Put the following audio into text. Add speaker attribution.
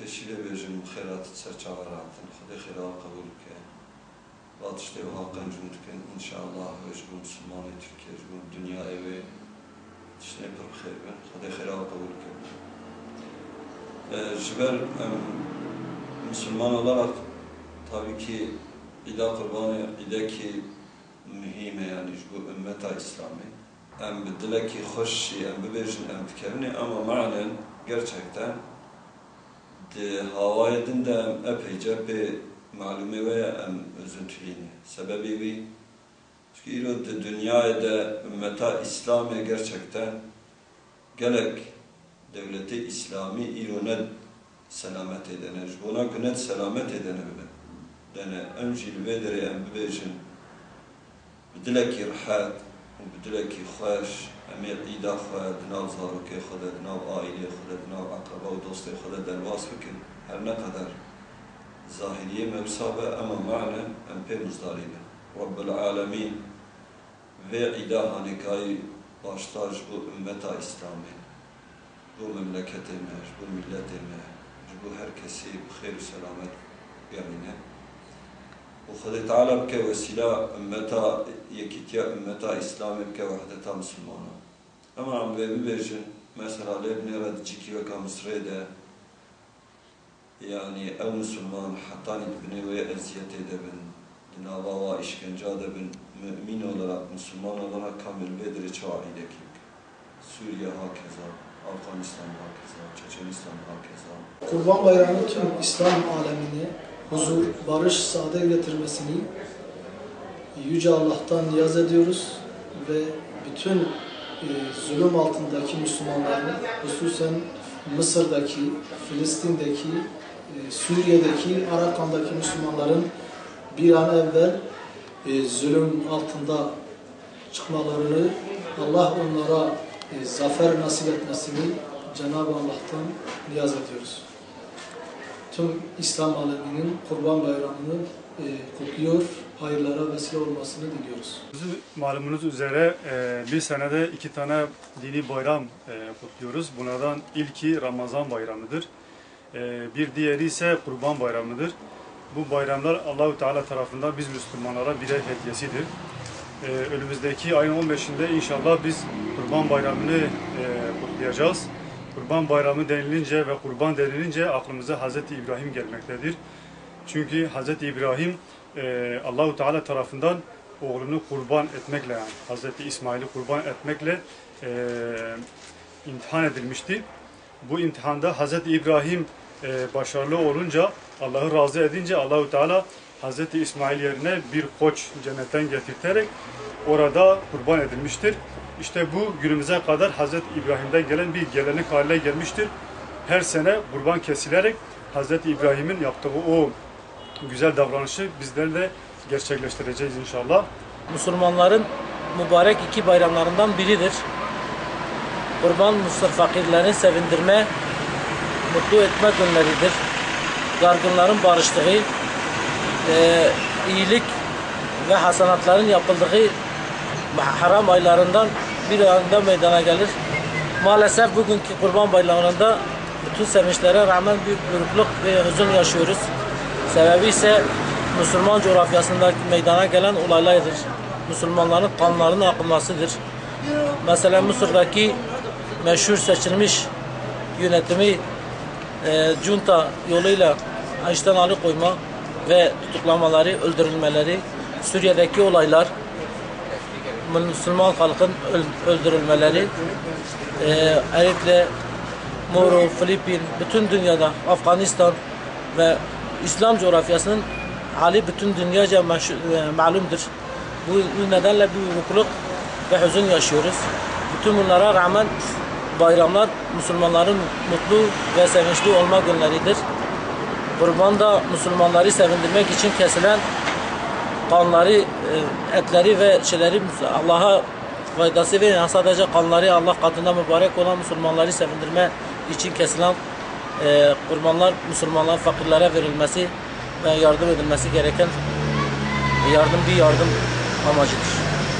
Speaker 1: peşile bejim xeratı serçavaratın, Xuda xira kabul ke. Vatışte ve hakkın cümtüken inşallah ve bu Müslümanı Türkiye, bu dünya evi işte bir xeyr ben, Xuda xira kabul ke. Jiber Müslüman olarak tabii ki ila kurbanı ideki mühime yani bu ümmeta İslami. Em dileki hoşşi, em bibejin, em fikirni ama manen gerçekten de havayedin de em epeyce bir malume ve em üzüntülini. Sebebi bir çünkü ilo de dünyaya da ümmeta İslami gerçekten gerek devleti İslami ilo ne selamet edene, buna günet selamet edene bile. Dene öncil vedere em bibejin بدلكي رحات وبدلكي خوش أمير إيدا خواد ناو زاروكي خدد ناو عائلة خدد ناو أقرباء ودوستي خدد دلواس بكن هر نقدر ظاهرية مبسابة أما معنى أم بي مزدارينة رب العالمين ve إيدا هانكاي باشتاج bu ümmeta İslami bu memleketime, bu milletime bu herkesi bxeyr ve selamet yerine وخذ تعالى بك وسيلة أمتا يكتيا أمتا إسلامي بك وحدتا مسلمانا أما عم بيجن مثلا لابني رد جيكي وكا مصريدة يعني أو مسلمان حتى نتبني ويا أزيتي دبن دناوا وإشكنجا دبن مؤمن olarak مسلمان olarak kamil bedri çağıydık Suriye hakeza Afganistan hakeza Çeçenistan hakeza
Speaker 2: Kurban Bayramı tüm İslam alemini huzur, barış, saadet getirmesini Yüce Allah'tan niyaz ediyoruz ve bütün zulüm altındaki Müslümanların, hususen Mısır'daki, Filistin'deki, Suriye'deki, Arakan'daki Müslümanların bir an evvel zulüm altında çıkmalarını, Allah onlara zafer nasip etmesini Cenab-ı Allah'tan niyaz ediyoruz. Tüm İslam aleminin Kurban Bayramı'nı kutluyor, hayırlara vesile olmasını diliyoruz.
Speaker 3: Malumunuz üzere bir senede 2 tane dini bayram kutluyoruz. Bunlardan ilki Ramazan bayramıdır. Bir diğeri ise Kurban bayramıdır. Bu bayramlar Allahu Teala tarafından biz Müslümanlara birer hediyesidir. Önümüzdeki ayın 15'inde inşallah biz Kurban bayramını kutlayacağız. Kurban bayramı denilince ve kurban denilince aklımıza Hz. İbrahim gelmektedir. Çünkü Hz. İbrahim Allahu Teala tarafından oğlunu kurban etmekle yani Hz. İsmail'i kurban etmekle imtihan edilmişti. Bu imtihanda Hz. İbrahim başarılı olunca Allah'ı razı edince Allahu Teala Hz. İsmail yerine bir koç cennetten getirterek orada kurban edilmiştir. İşte bu günümüze kadar Hz. İbrahim'den gelen bir gelenek haline gelmiştir. Her sene kurban kesilerek Hz. İbrahim'in yaptığı o güzel davranışı bizler de gerçekleştireceğiz inşallah.
Speaker 4: Müslümanların mübarek 2 bayramlarından biridir. Kurban Mısır fakirlerini sevindirme, mutlu etme günleridir. Dargınların barıştığı, iyilik ve hasanatların yapıldığı haram aylarından bir anda meydana gelir. Maalesef bugünkü Kurban Bayramı'nda bütün sevinçlere rağmen büyük burukluk ve hüzün yaşıyoruz. Sebebi ise Müslüman coğrafyasında meydana gelen olaylardır. Müslümanların kanlarının akılmasıdır. Mesela Mısır'daki meşhur seçilmiş yönetimi junta yoluyla işten alıkoyma ve tutuklamaları, öldürülmeleri, Suriye'deki olaylar, Müslüman halkın öldürülmeleri, özellikle Moro, Filipin, bütün dünyada, Afganistan ve İslam coğrafyasının hali bütün dünyaca malumdur. Bu nedenle bir yokluk ve hüzün yaşıyoruz. Bütün bunlara rağmen bayramlar Müslümanların mutlu ve sevinçli olma günleridir. Kurban da Müslümanları sevindirmek için kesilen kanları, etleri ve şeyleri Allah'a faydası veren sadece kanları Allah katında mübarek olan Müslümanları sevindirme için kesilen kurbanlar Müslümanların fakirlere verilmesi ve yardım edilmesi gereken yardım amacıdır.